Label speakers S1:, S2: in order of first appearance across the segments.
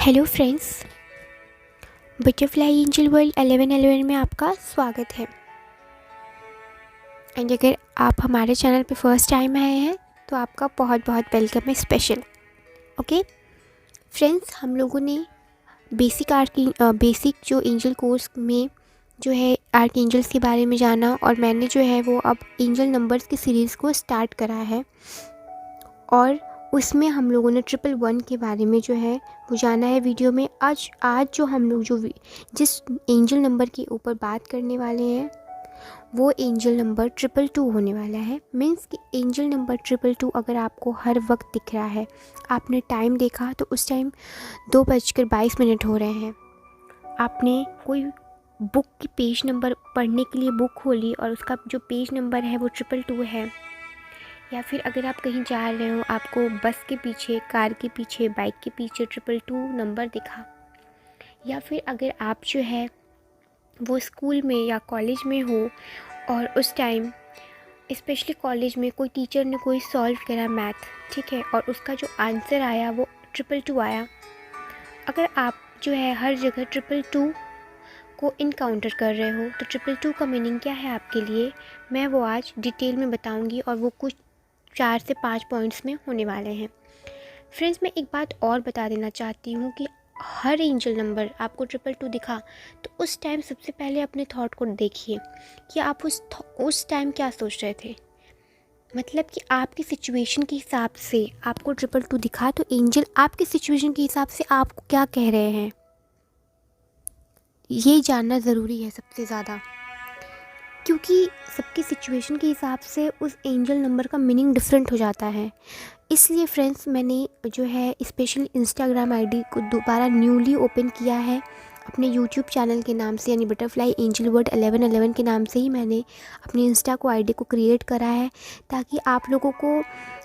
S1: Hello friends, butterfly angel world 1111 में आपका स्वागत है। एंड अगर आप हमारे चैनल पे फर्स्ट टाइम आए हैं तो आपका बहुत बहुत वेलकम है स्पेशल। ओके फ्रेंड्स, हम लोगों ने बेसिक जो एंजल कोर्स में जो है आर्क एंजल्स के बारे में जाना, और मैंने जो है वो अब एंजल नंबर्स की सीरीज़ को स्टार्ट करा है, और उसमें हम लोगों ने 111 के बारे में जो है वो जाना है वीडियो में। आज जो हम लोग जिस एंजल नंबर के ऊपर बात करने वाले हैं वो एंजल नंबर 222 होने वाला है। मीन्स कि एंजल नंबर 222 अगर आपको हर वक्त दिख रहा है, आपने टाइम देखा तो उस टाइम 2:22 हो रहे हैं, आपने कोई बुक की पेज नंबर पढ़ने के लिए बुक खोली और उसका जो पेज नंबर है वो 222 है, या फिर अगर आप कहीं जा रहे हो, आपको बस के पीछे, कार के पीछे, बाइक के पीछे 222 नंबर दिखा, या फिर अगर आप जो है वो स्कूल में या कॉलेज में हो और उस टाइम स्पेशली कॉलेज में कोई टीचर ने कोई सॉल्व करा मैथ, ठीक है, और उसका जो आंसर आया वो 222 आया। अगर आप जो है हर जगह 222 को इनकाउंटर कर रहे हो तो 222 का मीनिंग क्या है आपके लिए, मैं वो आज डिटेल में बताऊंगी, और वो कुछ 4 से 5 पॉइंट्स में होने वाले हैं। फ्रेंड्स, मैं एक बात और बता देना चाहती हूँ कि हर एंजल नंबर आपको 222 दिखा तो उस टाइम सबसे पहले अपने थॉट को देखिए कि आप उस टाइम क्या सोच रहे थे। मतलब कि आपकी सिचुएशन के हिसाब से आपको 222 दिखा तो एंजल आपकी सिचुएशन के हिसाब से आपको क्या कह रहे हैं, ये जानना ज़रूरी है सबसे ज़्यादा, क्योंकि सबकी सिचुएशन के हिसाब से उस एंजल नंबर का मीनिंग डिफरेंट हो जाता है। इसलिए फ्रेंड्स, मैंने जो है स्पेशल इंस्टाग्राम आईडी को दोबारा न्यूली ओपन किया है अपने यूट्यूब चैनल के नाम से, यानी बटरफ्लाई एंजल वर्ल्ड 1111 के नाम से ही मैंने अपनी इंस्टा को आईडी को क्रिएट करा है, ताकि आप लोगों को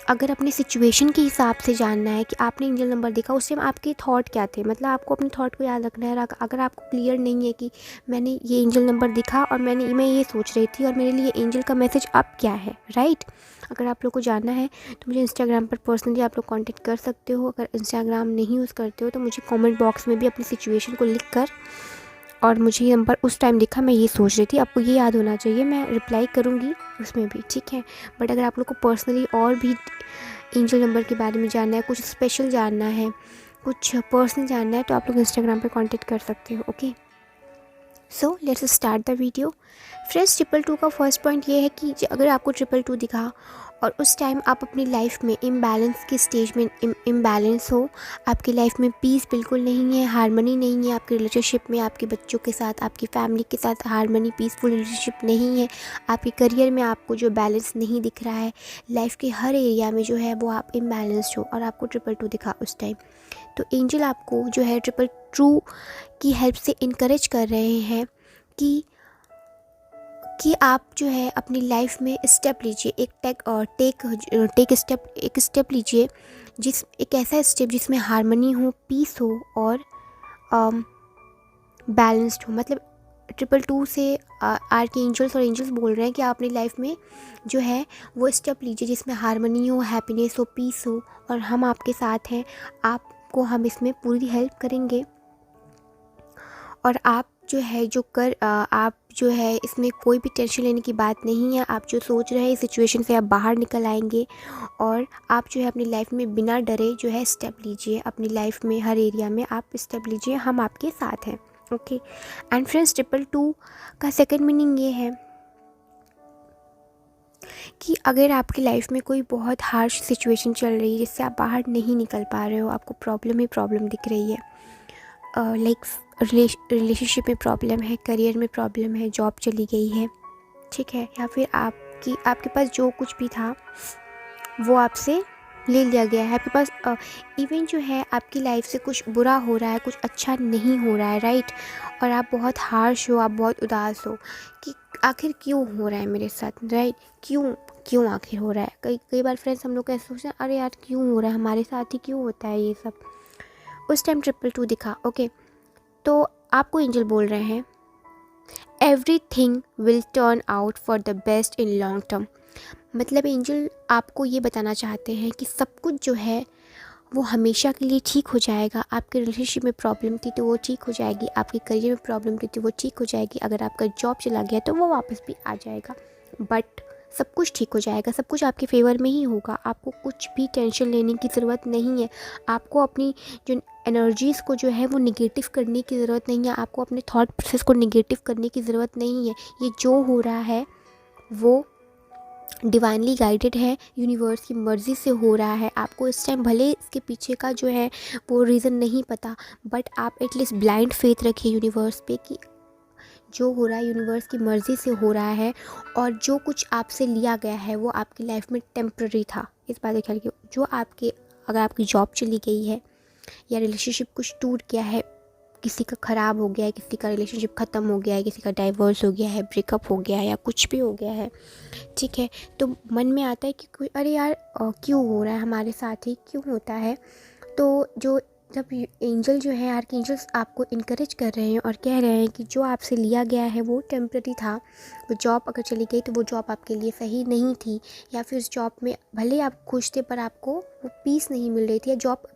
S1: अगर अपनी सिचुएशन के हिसाब से जानना है कि आपने एंजल नंबर देखा उस टाइम आपके थॉट क्या थे, मतलब आपको अपने थॉट को याद रखना है। अगर आपको क्लियर नहीं है कि मैंने ये एंजल नंबर दिखा और मैं ये सोच रही थी और मेरे लिए एंजल का मैसेज अब क्या है, राइट। अगर आप लोग को जानना है तो मुझे इंस्टाग्राम पर पर्सनली आप लोग कांटेक्ट कर सकते हो। अगर इंस्टाग्राम नहीं यूज़ करते हो तो मुझे कमेंट बॉक्स में भी अपनी सिचुएशन को लिख कर, और मुझे ये नंबर उस टाइम दिखा, मैं ये सोच रही थी, आपको ये याद होना चाहिए, मैं रिप्लाई करूँगी उसमें भी, ठीक है। बट अगर आप लोग को पर्सनली और भी एंजल नंबर के बारे में जानना है, कुछ स्पेशल जानना है, कुछ पर्सनल जानना है, तो आप लोग इंस्टाग्राम पर कांटेक्ट कर सकते हो। Okay, so let's start the video. Friends, 222 का फर्स्ट पॉइंट ये है कि अगर आपको 222 दिखा और उस टाइम आप अपनी लाइफ में इम्बैलेंस की स्टेज में इम्बैलेंस हो, आपकी लाइफ में पीस बिल्कुल नहीं है, हारमनी नहीं है, आपके रिलेशनशिप में आपके बच्चों के साथ, आपकी फैमिली के साथ हारमनी, पीसफुल रिलेशनशिप नहीं है, आपके करियर में आपको जो बैलेंस नहीं दिख रहा है, लाइफ के हर एरिया में जो है वो आप इम्बैलेंस्ड हो और आपको 222 दिखा उस टाइम, तो एंजल आपको जो है 222 की हेल्प से इनकरेज कर रहे हैं कि आप जो है अपनी लाइफ में स्टेप लीजिए, एक स्टेप लीजिए, एक ऐसा स्टेप जिसमें हारमनी हो, पीस हो और बैलेंस्ड हो। मतलब 222 से आर्क एंजल्स और एंजल्स बोल रहे हैं कि आप अपनी लाइफ में जो है वो स्टेप लीजिए जिसमें हारमनी हो, हैप्पीनेस हो, पीस हो, और हम आपके साथ हैं, आपको हम इसमें पूरी हेल्प करेंगे, और आप जो है इसमें कोई भी टेंशन लेने की बात नहीं है। आप जो सोच रहे हैं इस सिचुएशन से आप बाहर निकल आएंगे, और आप जो है अपनी लाइफ में बिना डरे जो है स्टेप लीजिए, अपनी लाइफ में हर एरिया में आप स्टेप लीजिए, हम आपके साथ हैं। ओके, एंड फ्रेंड्स, 222 का सेकंड मीनिंग ये है कि अगर आपकी लाइफ में कोई बहुत हार्श सिचुएशन चल रही है जिससे आप बाहर नहीं निकल पा रहे हो, आपको प्रॉब्लम ही प्रॉब्लम दिख रही है, लाइक रिलेशनशिप में प्रॉब्लम है, करियर में प्रॉब्लम है, जॉब चली गई है, ठीक है, या फिर आपके पास जो कुछ भी था वो आपसे ले लिया गया है, आपके पास इवन जो है आपकी लाइफ से कुछ बुरा हो रहा है, कुछ अच्छा नहीं हो रहा है, राइट, और आप बहुत हार्श हो, आप बहुत उदास हो कि आखिर क्यों हो रहा है मेरे साथ, राइट, क्यों आखिर हो रहा है। कई बार फ्रेंड्स हम लोग ऐसे सोचते हैं, अरे यार क्यों हो रहा है, हमारे साथ ही क्यों होता है ये सब। उस टाइम 222 दिखा, ओके, तो आपको एंजल बोल रहे हैं everything will turn out for the best in long term. मतलब एंजल आपको ये बताना चाहते हैं कि सब कुछ जो है वो हमेशा के लिए ठीक हो जाएगा। आपके रिलेशनशिप में प्रॉब्लम थी तो वो ठीक हो जाएगी, आपके करियर में प्रॉब्लम थी तो वो ठीक हो जाएगी, अगर आपका जॉब चला गया तो वो वापस भी आ जाएगा। बट सब कुछ ठीक हो जाएगा, सब कुछ आपके फेवर में ही होगा। आपको कुछ भी टेंशन लेने की ज़रूरत नहीं है। आपको अपनी जो एनर्जीज़ को जो है वो निगेटिव करने की ज़रूरत नहीं है। आपको अपने थॉट प्रोसेस को निगेटिव करने की ज़रूरत नहीं है। ये जो हो रहा है वो डिवाइनली गाइडेड है, यूनिवर्स की मर्ज़ी से हो रहा है। आपको इस टाइम भले इसके पीछे का जो है वो रीज़न नहीं पता, बट आप एटलीस्ट ब्लाइंड फेथ रखिए यूनिवर्स पे कि जो हो रहा है यूनिवर्स की मर्ज़ी से हो रहा है, और जो कुछ आपसे लिया गया है वो आपकी लाइफ में टेम्प्रेरी था। इस बात का ख्याल रखिए। जो आपके, अगर आपकी जॉब चली गई है या रिलेशनशिप कुछ टूट गया है, किसी का ख़राब हो गया है, किसी का रिलेशनशिप ख़त्म हो गया है, किसी का डाइवोर्स हो गया है, ब्रेकअप हो गया है, या कुछ भी हो गया है, ठीक है, तो मन में आता है कि कोई अरे यार क्यों हो रहा है हमारे साथ ही, क्यों होता है। तो जो जब एंजल जो है, आर्कएंजल्स आपको इनकरेज कर रहे हैं और कह रहे हैं कि जो आपसे लिया गया है वो टेम्प्रेरी था। वो जॉब अगर चली गई तो वो जॉब आपके लिए सही नहीं थी, या फिर उस जॉब में भले आप खुश थे पर आपको वो पीस नहीं मिल रही थी, या जॉब,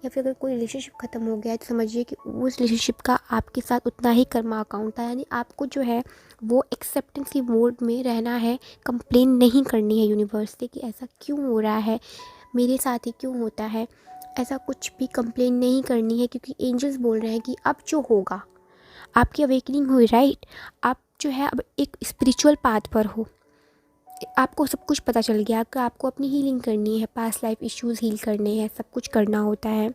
S1: या फिर अगर कोई रिलेशनशिप ख़त्म हो गया है तो समझिए कि उस रिलेशनशिप का आपके साथ उतना ही कर्मा अकाउंट था। यानी आपको जो है वो एक्सेप्टेंस की मोड में रहना है, कंप्लेन नहीं करनी है यूनिवर्स से कि ऐसा क्यों हो रहा है, मेरे साथ ही क्यों होता है। ऐसा कुछ भी कंप्लेन नहीं करनी है, क्योंकि एंजल्स बोल रहे हैं कि अब जो होगा, आपकी अवेकनिंग हुई, राइट। आप जो है अब एक स्पिरिचुअल पाथ पर हो, आपको सब कुछ पता चल गया कि आपको अपनी हीलिंग करनी है, पास्ट लाइफ इश्यूज़ हील करने हैं, सब कुछ करना होता है।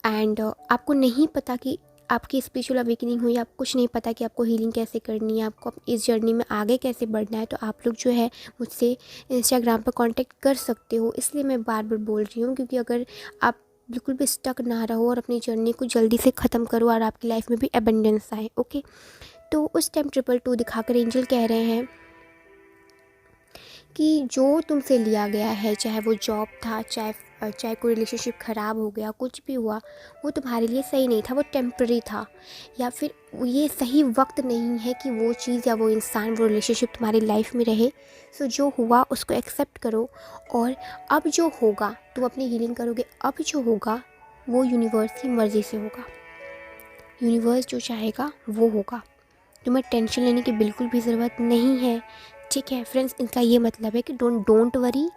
S1: एंड आपको नहीं पता कि आपकी स्पिरिचुअल अवेकनिंग हुई, आपको कुछ नहीं पता कि आपको हीलिंग कैसे करनी है, आपको इस जर्नी में आगे कैसे बढ़ना है, तो आप लोग जो है मुझसे इंस्टाग्राम पर कांटेक्ट कर सकते हो। इसलिए मैं बार बार बोल रही हूँ, क्योंकि अगर आप बिल्कुल भी स्टक ना रहो और अपनी जर्नी को जल्दी से ख़त्म करो और आपकी लाइफ में भी एबंडेंस आए, ओके। तो उस टाइम 222 दिखाकर एंजल कह रहे हैं कि जो तुमसे लिया गया है, चाहे वो जॉब था, चाहे कोई रिलेशनशिप ख़राब हो गया, कुछ भी हुआ, वो तुम्हारे लिए सही नहीं था, वो टेम्प्रेरी था, या फिर ये सही वक्त नहीं है कि वो चीज़ या वो इंसान, वो रिलेशनशिप तुम्हारी लाइफ में रहे। सो जो हुआ उसको एक्सेप्ट करो, और अब जो होगा तुम अपनी हीलिंग करोगे। अब जो होगा वो यूनिवर्स की मर्ज़ी से होगा, यूनिवर्स जो चाहेगा वो होगा। तुम्हें टेंशन लेने की बिल्कुल भी ज़रूरत नहीं है, ठीक है फ्रेंड्स। इनका ये मतलब है कि don't worry,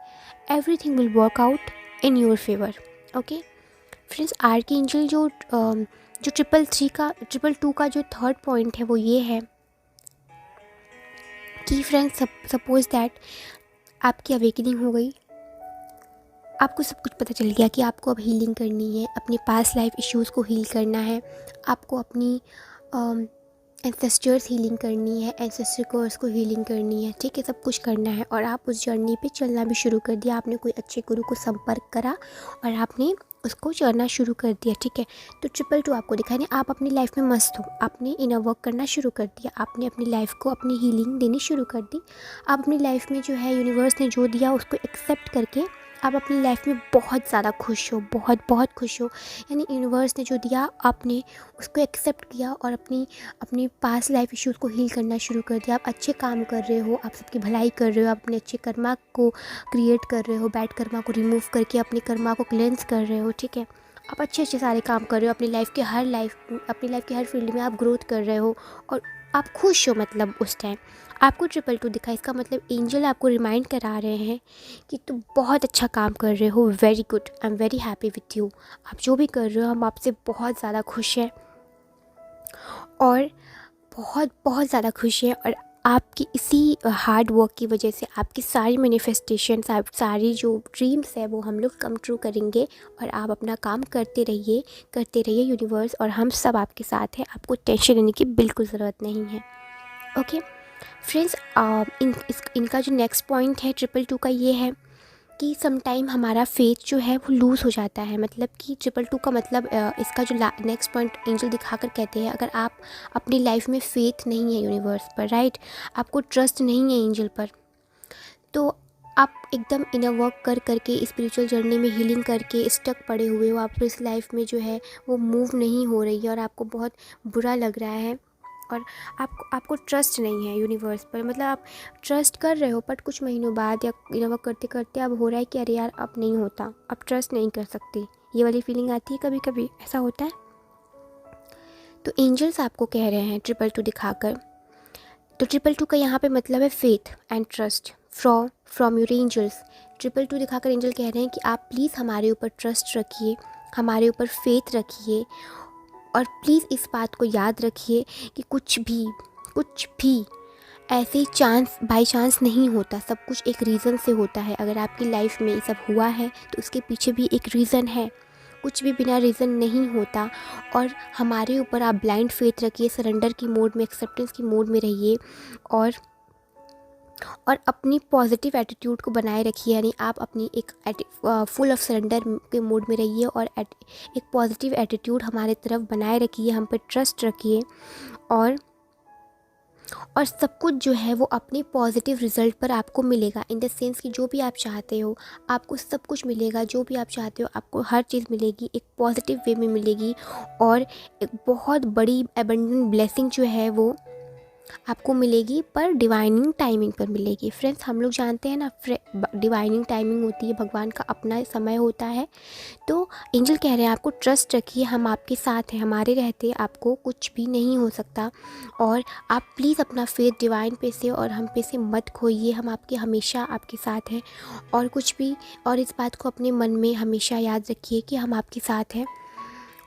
S1: everything will work out in your favour, okay friends. Archangel जो 333 का जो थर्ड पॉइंट है वो ये है कि फ्रेंड्स, सपोज दैट आपकी अवेकनिंग हो गई, आपको सब कुछ पता चल गया कि आपको अब हीलिंग करनी है, अपने पास्ट लाइफ इश्यूज़ को हील करना है, आपको अपनी एंसेस्टर्स हीलिंग करनी है, एंसेस्टर कोर्स को हीलिंग करनी है, ठीक है, सब कुछ करना है। और आप उस जर्नी पे चलना भी शुरू कर दिया, आपने कोई अच्छे गुरु को संपर्क करा और आपने उसको चलना शुरू कर दिया, ठीक है। तो 222 आपको दिखाई नहीं, आप अपनी लाइफ में मस्त हो, आपने इनर वर्क करना शुरू कर दिया, आपने अपनी लाइफ को अपनी हीलिंग देनी शुरू कर दी। आप अपनी लाइफ में जो है यूनिवर्स ने जो दिया उसको एक्सेप्ट करके आप अपनी लाइफ में बहुत ज़्यादा खुश हो, बहुत बहुत खुश हो। यानी यूनिवर्स ने जो दिया आपने उसको एक्सेप्ट किया और अपनी पास्ट लाइफ इश्यूज़ को हील करना शुरू कर दिया। आप अच्छे काम कर रहे हो, आप सबकी भलाई कर रहे हो, आप अपने अच्छे कर्मा को क्रिएट कर रहे हो, बैड कर्मा को रिमूव करके अपने कर्मा को क्लेंस कर रहे हो, ठीक है। आप अच्छे अच्छे सारे काम कर रहे हो, अपनी लाइफ के हर फील्ड में आप ग्रोथ कर रहे हो और आप खुश हो। मतलब उस टाइम आपको 222 दिखा, इसका मतलब एंजल आपको रिमाइंड करा रहे हैं कि तुम बहुत अच्छा काम कर रहे हो, very good, I am very happy with you. आप जो भी कर रहे हो हम आपसे बहुत ज़्यादा खुश हैं, और बहुत बहुत ज़्यादा खुश हैं। और आपकी इसी हार्ड वर्क की वजह से आपकी सारी मैनिफेस्टेशंस, आप सारी जो ड्रीम्स है वो हम लोग कम ट्रू करेंगे। और आप अपना काम करते रहिए यूनिवर्स, और हम सब आपके साथ हैं, आपको टेंशन लेने की बिल्कुल ज़रूरत नहीं है, ओके फ्रेंड्स। इनका जो नेक्स्ट पॉइंट है 222 का ये है कि समटाइम हमारा फेथ जो है वो लूज़ हो जाता है। मतलब कि 222 का मतलब इसका जो नेक्स्ट पॉइंट एंजल दिखाकर कहते हैं, अगर आप अपनी लाइफ में फेथ नहीं है यूनिवर्स पर, राइट, आपको ट्रस्ट नहीं है एंजल पर, तो आप एकदम इनर वर्क करके स्पिरिचुअल जर्नी में हीलिंग करके स्टक पड़े हुए हो, आप इस लाइफ में जो है वो मूव नहीं हो रही है और आपको बहुत बुरा लग रहा है, और आपको ट्रस्ट नहीं है यूनिवर्स पर, मतलब आप ट्रस्ट कर रहे हो बट कुछ महीनों बाद या वर्क करते करते अब हो रहा है कि अरे यार अब नहीं होता, अब ट्रस्ट नहीं कर सकती, ये वाली फीलिंग आती है कभी कभी, ऐसा होता है। तो एंजल्स आपको कह रहे हैं 222 दिखाकर, तो 222 का यहाँ पे मतलब है faith and trust from your angels. 222 दिखाकर एंजल कह रहे हैं कि आप प्लीज़ हमारे ऊपर ट्रस्ट रखिए, हमारे ऊपर फेथ रखिए, और प्लीज़ इस बात को याद रखिए कि कुछ भी ऐसे ही चांस बाय चांस नहीं होता, सब कुछ एक रीज़न से होता है। अगर आपकी लाइफ में ये सब हुआ है तो उसके पीछे भी एक रीज़न है, कुछ भी बिना रीज़न नहीं होता। और हमारे ऊपर आप ब्लाइंड फेथ रखिए, सरेंडर की मोड में, एक्सेप्टेंस की मोड में रहिए, और अपनी पॉजिटिव एटीट्यूड को बनाए रखिए, यानी आप अपनी एक फुल ऑफ सरेंडर के मोड में रहिए और एक पॉजिटिव एटीट्यूड हमारे तरफ बनाए रखिए, हम पे ट्रस्ट रखिए, और सब कुछ जो है वो अपनी पॉजिटिव रिज़ल्ट पर आपको मिलेगा। इन द सेंस कि जो भी आप चाहते हो आपको सब कुछ मिलेगा, जो भी आप चाहते हो आपको हर चीज़ मिलेगी, एक पॉजिटिव वे में मिलेगी, और एक बहुत बड़ी एबंडेंट ब्लेसिंग जो है वो आपको मिलेगी, पर डिवाइनिंग टाइमिंग पर मिलेगी। फ्रेंड्स, हम लोग जानते हैं ना, डिवाइनिंग टाइमिंग होती है, भगवान का अपना समय होता है। तो एंजल कह रहे हैं आपको ट्रस्ट रखिए, हम आपके साथ हैं, हमारे रहते आपको कुछ भी नहीं हो सकता, और आप प्लीज़ अपना फेथ डिवाइन पे से और हम पे से मत खोइए, हम आपके हमेशा आपके साथ हैं। और कुछ भी, और इस बात को अपने मन में हमेशा याद रखिए कि हम आपके साथ हैं,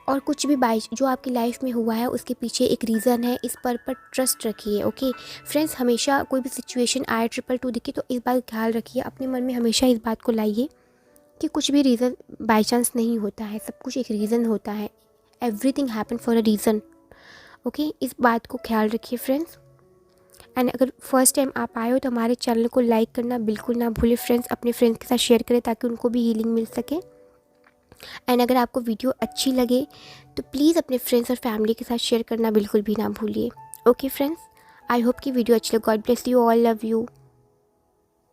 S1: और कुछ भी जो आपकी लाइफ में हुआ है उसके पीछे एक रीज़न है, इस पर ट्रस्ट रखिए। ओके फ्रेंड्स, हमेशा कोई भी सिचुएशन आए 222 दिखे तो इस बात का ख्याल रखिए, अपने मन में हमेशा इस बात को लाइए कि कुछ भी रीज़न बाय चांस नहीं होता है, सब कुछ एक रीज़न होता है, everything happen for a reason. Okay, इस बात को ख्याल रखिए फ्रेंड्स। एंड अगर फर्स्ट टाइम आप आए हो तो हमारे चैनल को लाइक करना बिल्कुल ना भूलें फ्रेंड्स, अपने फ्रेंड्स के साथ शेयर करें ताकि उनको भी हीलिंग मिल सके। एंड अगर आपको वीडियो अच्छी लगे तो प्लीज़ अपने फ्रेंड्स और फैमिली के साथ शेयर करना बिल्कुल भी ना भूलिए। ओके फ्रेंड्स, आई होप कि वीडियो अच्छी लगे। God bless you all, love you.